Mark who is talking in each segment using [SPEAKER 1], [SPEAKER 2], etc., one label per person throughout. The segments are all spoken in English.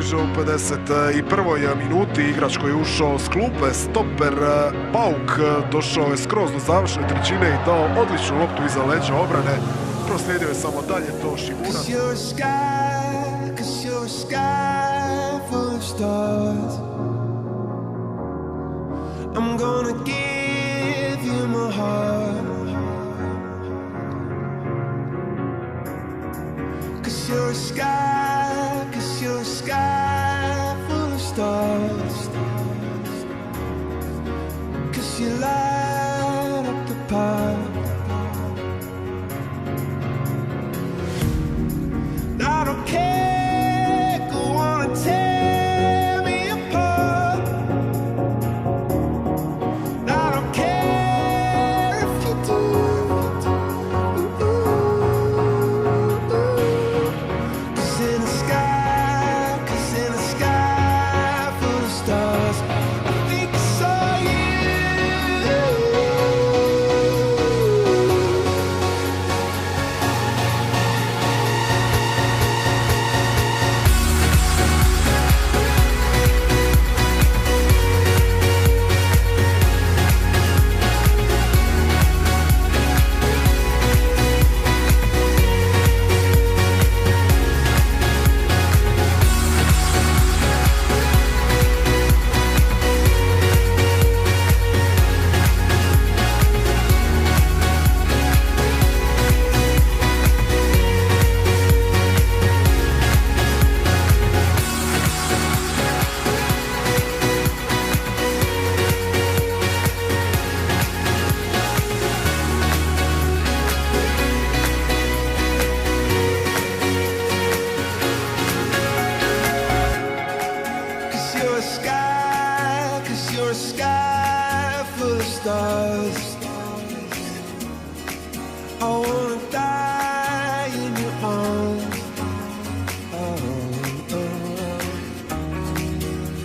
[SPEAKER 1] bliže u 51. minuti. Igrač koji je ušao s klupe, stoper Pauk, došao je skroz do završne trećine i dao odličnu loptu iza leđa obrane. Proslijedio je samo dalje to Šimunac.
[SPEAKER 2] I'm gonna give you my heart, 'cause you're a sky, 'cause you're a sky full of stars, 'cause you light up the park. I don't care, go on and tear me apart. I don't care if you do. Cause in the sky full of stars, I think I saw you. Cause you're a sky full of stars. I wanna die in your arms. Oh, oh, oh.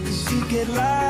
[SPEAKER 2] 'Cause you get lost.